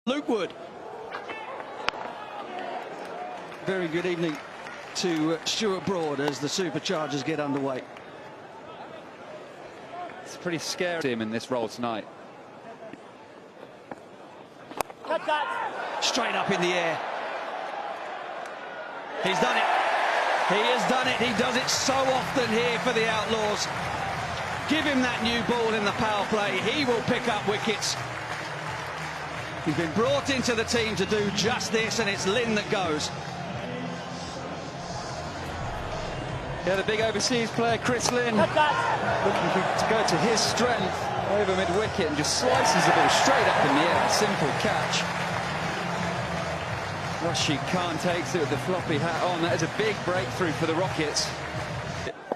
Luke Wood. Very good evening to Stuart Broad as the Superchargers get underway. It's pretty scary to him in this role tonight. Straight up in the air. He's done it. He has done it. He does it so often here for the Outlaws. Give him that new ball in the power play. He will pick up wickets. He's been brought into the team to do just this, and it's Lynn that goes. Yeah, the big overseas player, Chris Lynn, looking to go to his strength over mid-wicket and just slices the ball straight up in the air. Simple catch. Rashid Khan takes it with the floppy hat on. That is a big breakthrough for the Rockets.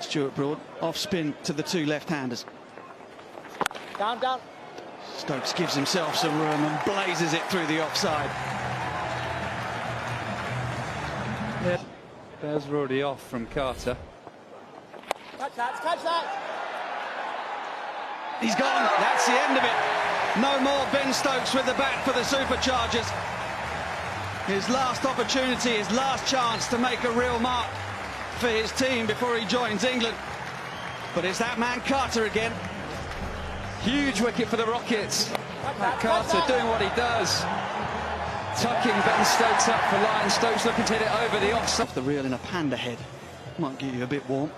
Stuart Broad, off spin to the two left-handers. Down. Stokes gives himself some room and blazes it through the offside. Yeah. Bears were already off from Carter. Catch that. He's gone. That's the end of it. No more Ben Stokes with the bat for the Superchargers. His last opportunity, his last chance to make a real mark for his team before he joins England. But it's that man Carter again. Huge wicket for the Rockets. Carter doing what he does. Tucking Ben Stokes up for line. Stokes looking to hit it over the offside. Off the reel in a panda head. Might get you a bit warm.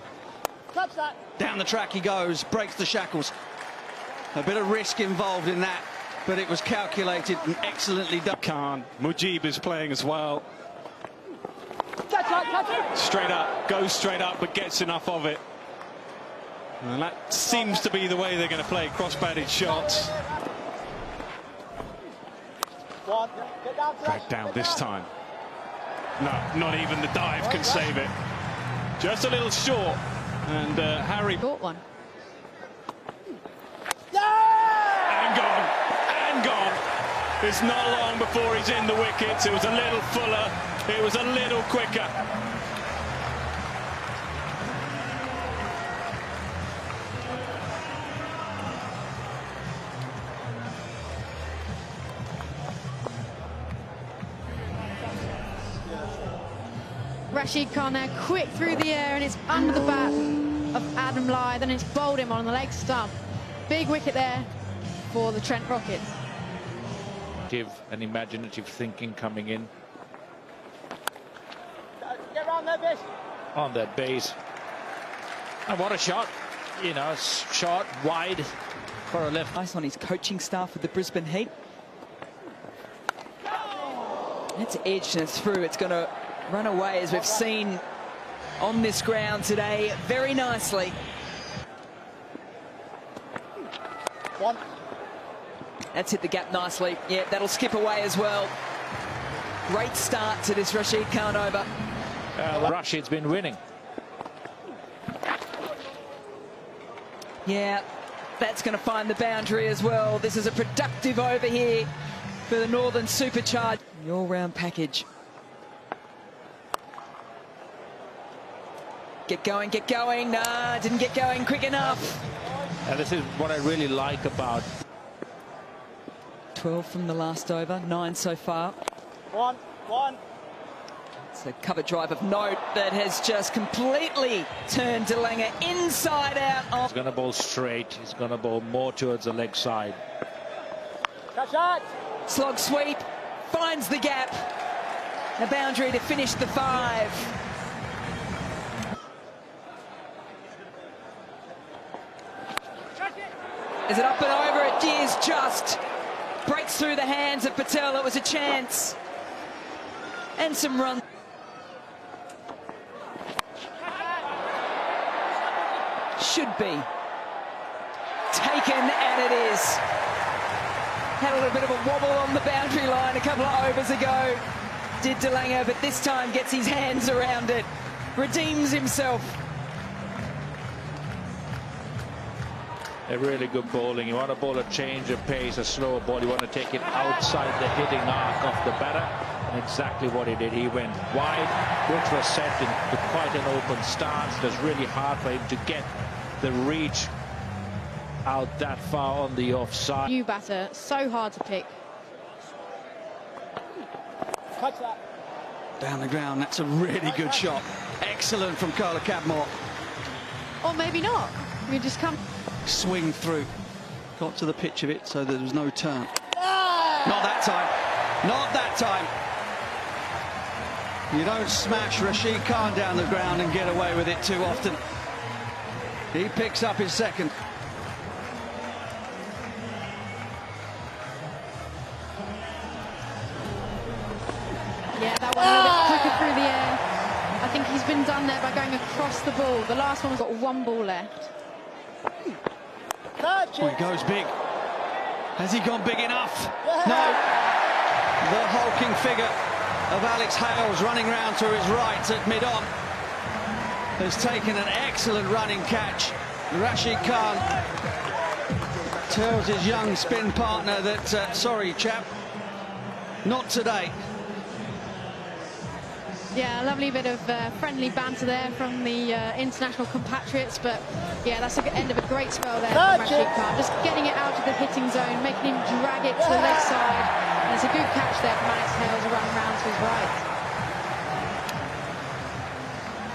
Catch that. Down the track he goes, breaks the shackles. A bit of risk involved in that, but it was calculated and excellently done. Khan, Mujib is playing as well. Catch it. Straight up, goes straight up, but gets enough of it. And that seems to be the way they're going to play cross-batted shots. Back down this time. No, not even the dive can save it. Just a little short. And Harry... Short one. And gone. It's not long before he's in the wickets. It was a little fuller. It was a little quicker. Rashid Khan there, quick through the air, and it's under the bat of Adam Lyth, and it's bowled him on the leg stump. Big wicket there for the Trent Rockets. And imaginative thinking coming in Get round there, Bish. on that base. And what a shot, you know, shot wide for a left. Nice on his coaching staff with the Brisbane Heat. It's edged and it's through. It's going to run away, as we've seen on this ground today, very nicely. One. That's hit the gap nicely. Yeah, that'll skip away as well. Great start to this Rashid Khan over. Rashid's been winning. Yeah, that's going to find the boundary as well. This is a productive over here for the Northern Superchargers. The all-round package. Get going. Nah, didn't get going quick enough. And this is what I really like about 12 from the last over, 9 so far. One. It's a cover drive of note that has just completely turned De Lange inside out. he's going to bowl straight. He's going to bowl more towards the leg side. Catch that. Slog sweep, finds the gap. A boundary to finish the 5. Is it up and over? It is just. Breaks through the hands of Patel. It was a chance. And some runs. Should be taken, and it is. Had a little bit of a wobble on the boundary line a couple of overs ago. Did De Lange, but this time gets his hands around it. Redeems himself. A really good bowling. You want to bowl a change of pace, a slower ball. You want to take it outside the hitting arc of the batter. And exactly what he did. He went wide, which was set in with quite an open stance. It was really hard for him to get the reach out that far on the offside. New batter, so hard to pick. Catch that. Down the ground, that's a really good shot. Excellent from Carla Cadmore. Or maybe not. We just come. Swing through. Got to the pitch of it so there was no turn. Not that time. Not that time. You don't smash Rashid Khan down the ground and get away with it too often. He picks up his second. Yeah, that one a little bit quicker through the air. I think he's been done there by going across the ball. The last one's got one ball left. Catch Oh, it. he goes big. Has he gone big enough? No. The hulking figure of Alex Hales running round to his right at mid-on has taken an excellent running catch. Rashid Khan tells his young spin partner that, sorry chap, not today. Yeah, a lovely bit of friendly banter there from the international compatriots, but yeah, that's the end of a great spell there from Rashid Khan. Just getting it out of the hitting zone, making him drag it to the leg side, and it's a good catch there from Alex Hales running round to his right.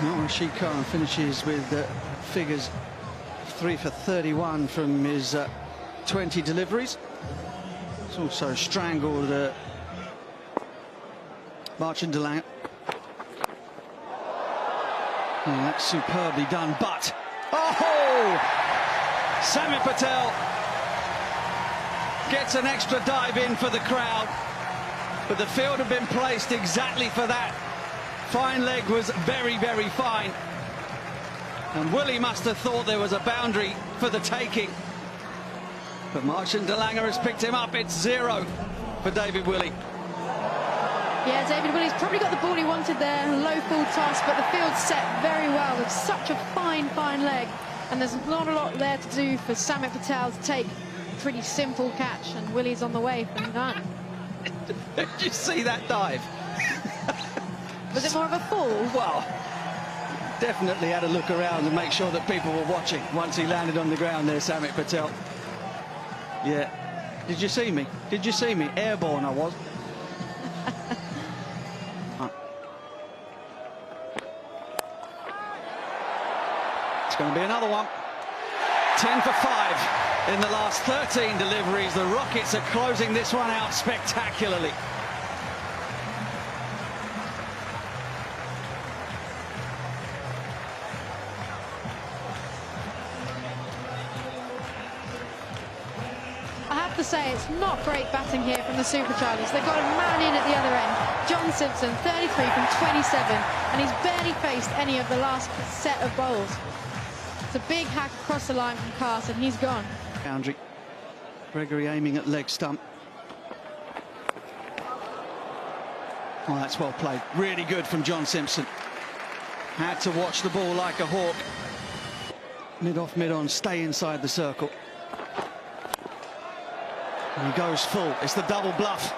Well, Rashid Khan finishes with figures 3 for 31 from his 20 deliveries. He's also strangled Marchand de Lange. Oh, that's superbly done, but oh! Samit Patel gets an extra dive in for the crowd, but the field had been placed exactly for that. Fine leg was very, very fine. And Willie must have thought there was a boundary for the taking. But Marchand de Lange has picked him up. It's 0 for David Willey. Yeah, David Willey's probably got the ball he wanted there, low full toss, but the field's set very well with such a fine, fine leg. And there's not a lot there to do for Samit Patel to take a pretty simple catch, and Willey's on the way for none. Did you see that dive? Was it more of a fall? Well, definitely had a look around and make sure that people were watching once he landed on the ground there, Samit Patel. Yeah. Did you see me? Did you see me? Airborne I was. It's going to be another one. 10 for 5 in the last 13 deliveries. The Rockets are closing this one out spectacularly. I have to say, it's not great batting here from the Superchargers. They've got a man in at the other end. John Simpson, 33 from 27, and he's barely faced any of the last set of bowls. It's a big hack across the line from Carson. He's gone. Boundary. Gregory aiming at leg stump. Oh, that's well played. Really good from John Simpson. Had to watch the ball like a hawk. Mid-off, mid-on, stay inside the circle. And he goes full. It's the double bluff.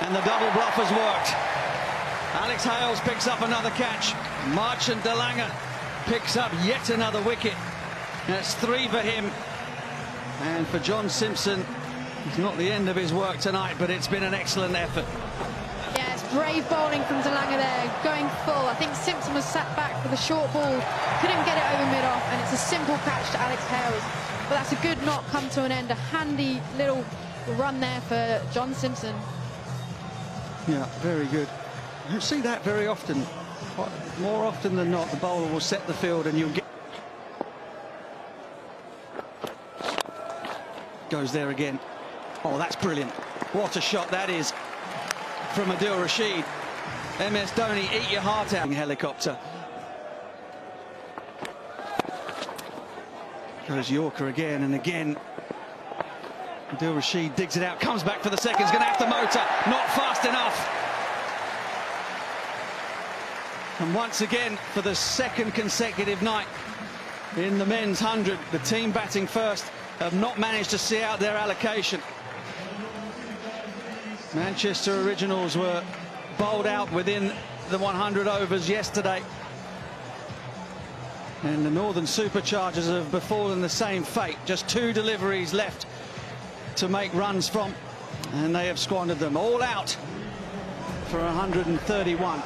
And the double bluff has worked. Alex Hales picks up another catch. Marchand de Lange picks up yet another wicket. That's 3 for him. And for John Simpson, it's not the end of his work tonight, but it's been an excellent effort. Yeah, it's brave bowling from de Lange there, going full. I think Simpson was sat back for the short ball, couldn't get it over mid-off, and it's a simple catch to Alex Hales. But that's a good knock come to an end. A handy little run there for John Simpson. Yeah, very good. You don't see that very often. More often than not, the bowler will set the field and you'll get... Goes there again. Oh, that's brilliant. What a shot that is from Adil Rashid. MS Dhoni, eat your heart out. Helicopter. Goes Yorker again and again. Adil Rashid digs it out, comes back for the second. He's going to have to motor. Not fast enough. And once again, for the second consecutive night in the men's 100, the team batting first have not managed to see out their allocation. Manchester Originals were bowled out within the 100 overs yesterday. And the Northern Superchargers have befallen the same fate. Just 2 deliveries left to make runs from, and they have squandered them all out for 131.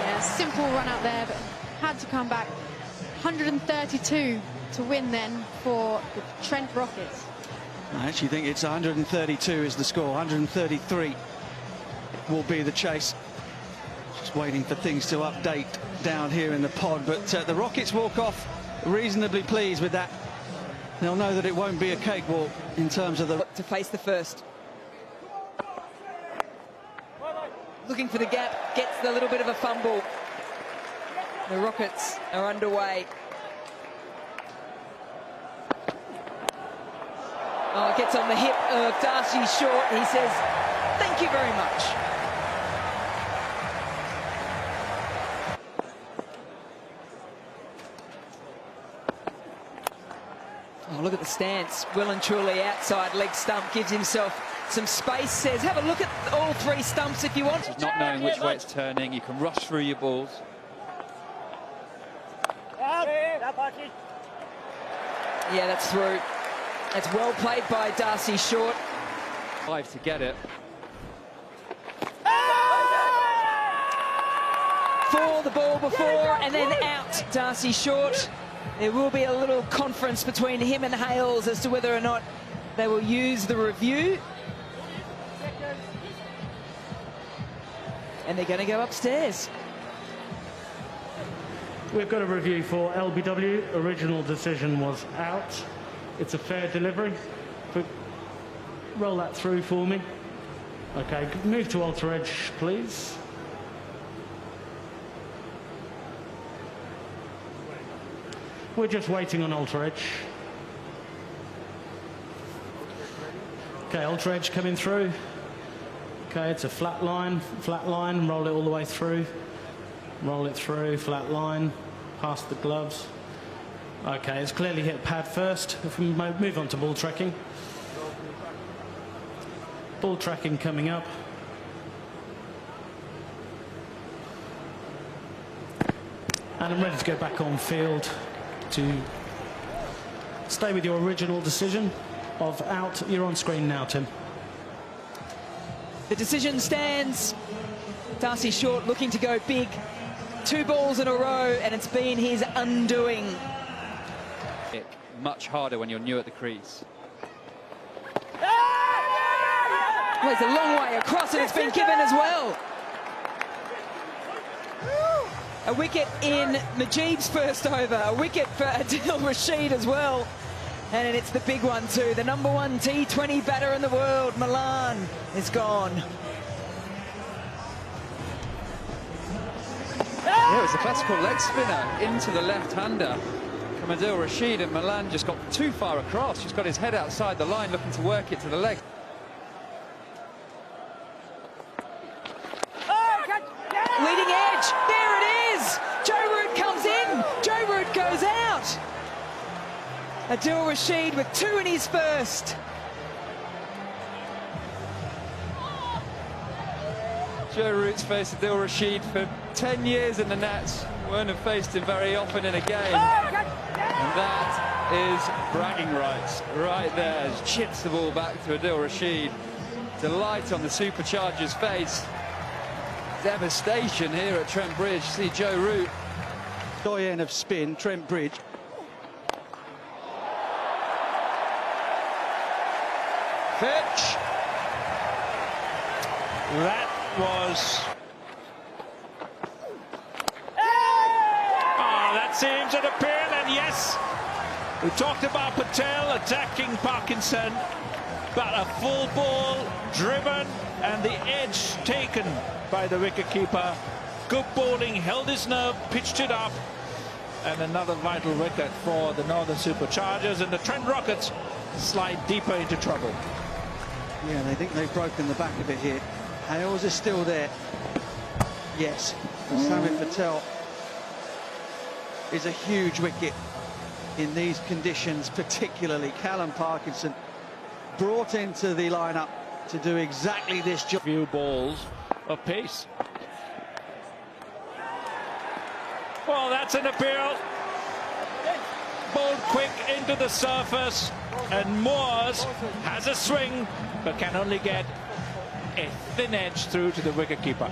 Yeah, simple run out there, but had to come back. 132 to win then for the Trent Rockets. I actually think it's 132 is the score. 133 will be the chase. Just waiting for things to update down here in the pod, but the Rockets walk off reasonably pleased with that. They'll know that it won't be a cakewalk in terms of the... To face the first. Looking for the gap, gets a little bit of a fumble. The Rockets are underway. Oh, gets on the hip of Darcy Short. He says, thank you very much. Oh, look at the stance. Well and truly outside leg stump, gives himself some space, says, have a look at all three stumps if you want. Just not knowing which way it's turning, you can rush through your balls. Yeah, that's through. That's well played by Darcy Short. 5 to get it. For the ball before and then out, Darcy Short. There will be a little conference between him and Hales as to whether or not they will use the review. And they're going to go upstairs. We've got a review for LBW. Original decision was out. It's a fair delivery. But roll that through for me. Okay, move to Alter Edge, please. We're just waiting on Alter Edge. Okay, Alter Edge coming through. Okay, it's a flat line, roll it all the way through. Roll it through, flat line, past the gloves. Okay, it's clearly hit pad first. If we move on to ball tracking. Ball tracking coming up. And I'm ready to go back on field to stay with your original decision of out. You're on screen now, Tim. The decision stands. Darcy Short looking to go big. 2 balls in a row, and it's been his undoing. Much harder when you're new at the crease. Well, it's a long way across, and it's been given as well. A wicket in Mujeeb's first over. A wicket for Adil Rashid as well. And it's the big one too. The #1 T20 batter in the world, Malan, is gone. Yeah, it was a classical leg spinner into the left-hander from Adil Rashid, and Malan just got too far across. Just got his head outside the line, looking to work it to the leg. Leading edge, there it is! Joe Root comes in, Joe Root goes out. Adil Rashid with 2 in his first. Joe Root's faced Adil Rashid for 10 years in the nets. Won't have faced him very often in a game. And that is bragging rights right there. As chips the ball back to Adil Rashid. Delight on the Superchargers' face. Devastation here at Trent Bridge. See Joe Root. Doyen of spin, Trent Bridge. Pitch. That was... Oh, that seems an appeal, and yes, we talked about Patel attacking Parkinson, but a full ball driven and the edge taken by the wicketkeeper. Good bowling, held his nerve, pitched it up, and another vital wicket for the Northern Superchargers, and the Trent Rockets slide deeper into trouble. Yeah, they think they've broken the back of it here. Hales is still there. Yes, Samit Patel is a huge wicket in these conditions, particularly. Callum Parkinson brought into the lineup to do exactly this job. Few balls of pace. Well, that's an appeal. Bowled quick into the surface. And Moores has a swing, but can only get a thin edge through to the wicketkeeper.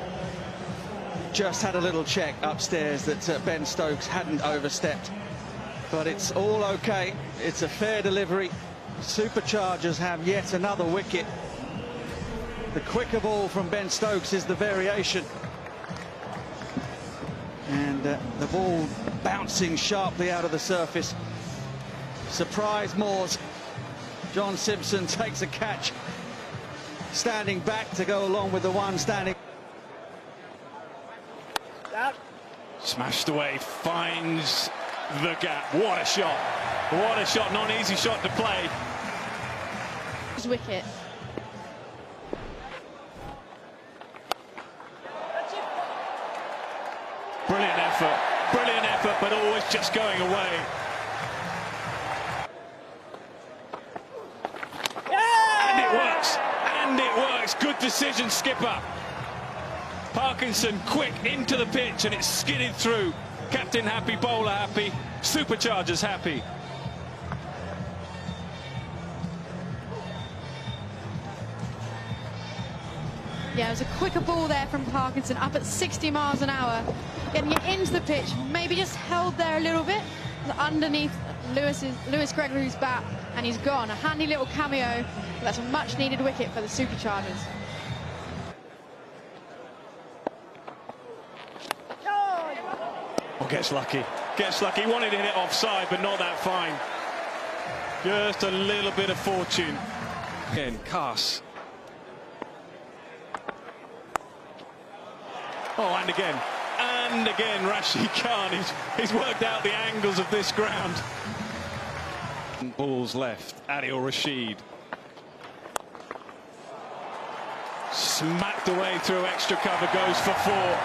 Just had a little check upstairs that Ben Stokes hadn't overstepped. But it's all okay. It's a fair delivery. Superchargers have yet another wicket. The quicker ball from Ben Stokes is the variation. And the ball bouncing sharply out of the surface. Surprise Moores. John Simpson takes a catch. Standing back to go along with the one standing. Smashed away, finds the gap. What a shot. What a shot. Not an easy shot to play. His wicket. Brilliant effort, but always just going away. And it works, good decision, skipper. Parkinson quick into the pitch and it's skidded through. Captain happy, bowler happy, Superchargers happy. Yeah, it was a quicker ball there from Parkinson, up at 60 miles an hour. Getting it into the pitch, maybe just held there a little bit, underneath Lewis Gregory's bat, and he's gone. A handy little cameo. That's a much-needed wicket for the Superchargers. Oh, gets lucky. He wanted to hit it offside, but not that fine. Just a little bit of fortune. Again, Cass. Oh, and again, Rashid Khan. He's worked out the angles of this ground. Balls left. Adil Rashid. Smacked away through extra cover, goes for 4.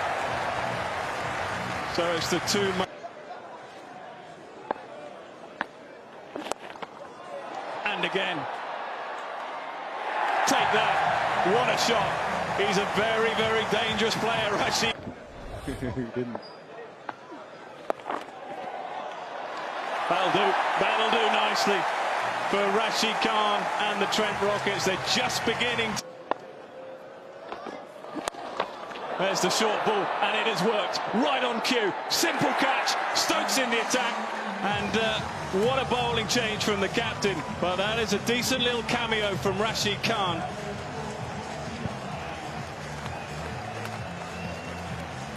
So it's the 2. And again. Take that. What a shot. He's a very, very dangerous player, Rashid. That'll do nicely for Rashid Khan and the Trent Rockets. They're just beginning. There's the short ball, and it has worked. Right on cue. Simple catch. Stokes in the attack. And what a bowling change from the captain. Well, that is a decent little cameo from Rashid Khan.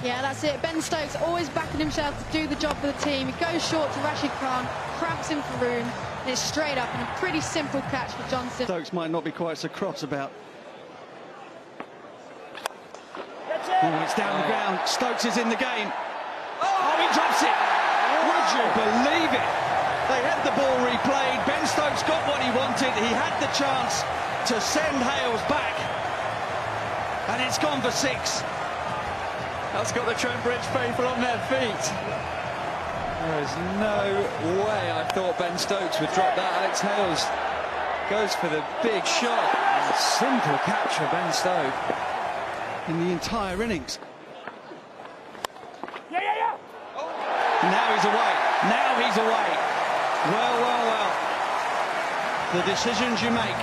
Yeah, that's it. Ben Stokes always backing himself to do the job for the team. He goes short to Rashid Khan, cramps him for room, and it's straight up and a pretty simple catch for John Simpson. Stokes might not be quite so cross about. Oh, it's down the ground. Stokes is in the game. Oh, he drops it. Would you believe it? They had the ball replayed. Ben Stokes got what he wanted. He had the chance to send Hales back. And it's gone for 6. That's got the Trent Bridge faithful on their feet. There is no way I thought Ben Stokes would drop that. Alex Hales goes for the big shot. Simple catch for Ben Stokes. In the entire innings. Now he's away. Now he's away. Well. The decisions you make.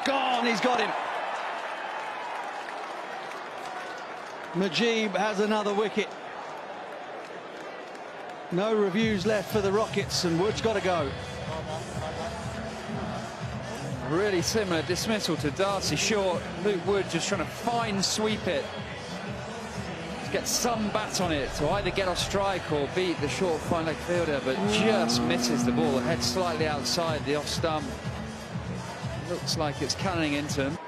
Gone, he's got him. Mujeeb has another wicket. No reviews left for the Rockets, and Wood's got to go. Really similar dismissal to Darcy Short. Luke Wood just trying to fine sweep it to get some bat on it to either get off strike or beat the short fine leg fielder, but just misses the ball. The head slightly outside the off stump. Looks like it's cunning into him.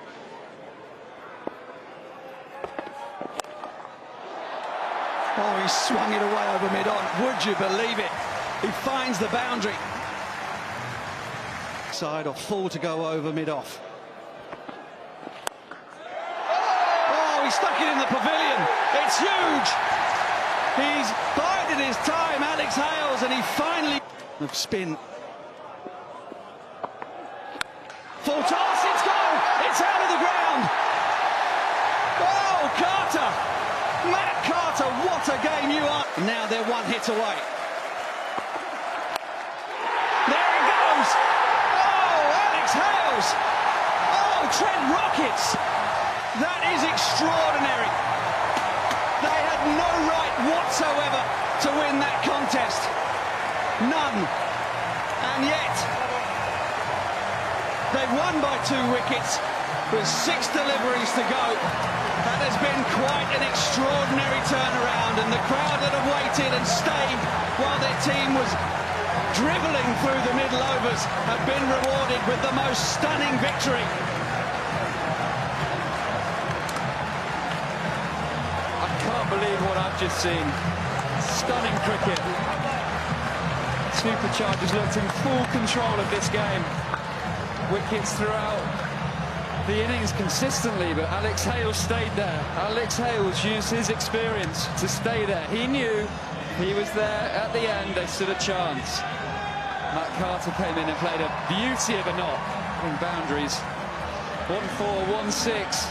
Oh, he swung it away over mid-on. Would you believe it? He finds the boundary. Side or full to go over mid-off. Oh, he stuck it in the pavilion. It's huge. He's bided his time, Alex Hales, and he finally... of spin. Full toss, it's gone. It's out of the ground. Oh, Carter. Matt Carter, what What a game you are. Now they're one hit away. There he goes. Oh, Alex Hales. Oh, Trent Rockets. That is extraordinary. They had no right whatsoever to win that contest. None. And yet, they've won by 2 wickets with 6 deliveries to go. That has been quite an extraordinary turnaround, and the crowd that have waited and stayed while their team was dribbling through the middle overs have been rewarded with the most stunning victory. I can't believe what I've just seen. Stunning cricket. Superchargers looked in full control of this game. Wickets throughout the innings consistently, but Alex Hales stayed there. Alex Hales used his experience to stay there. He knew he was there at the end. They stood a chance. Matt Carter came in and played a beauty of a knock in boundaries. 1-4, 1-6.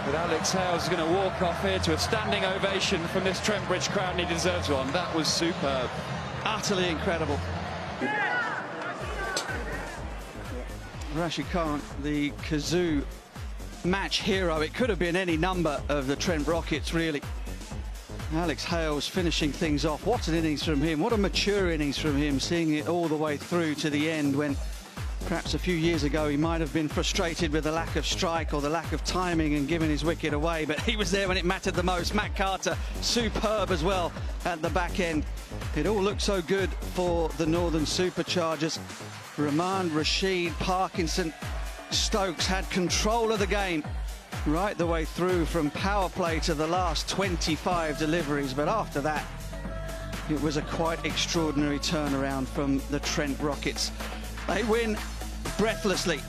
But Alex Hales is going to walk off here to a standing ovation from this Trent Bridge crowd, and he deserves one. That was superb. Utterly incredible. Rashid Khan, the Kazoo match hero. It could have been any number of the Trent Rockets, really. Alex Hales finishing things off. What an innings from him. What a mature innings from him, seeing it all the way through to the end, when perhaps a few years ago he might have been frustrated with the lack of strike or the lack of timing and given his wicket away, but he was there when it mattered the most. Matt Carter, superb as well at the back end. It all looked so good for the Northern Superchargers. Rahman, Rashid, Parkinson, Stokes had control of the game right the way through from power play to the last 25 deliveries, but after that it was a quite extraordinary turnaround from the Trent Rockets. They win breathlessly.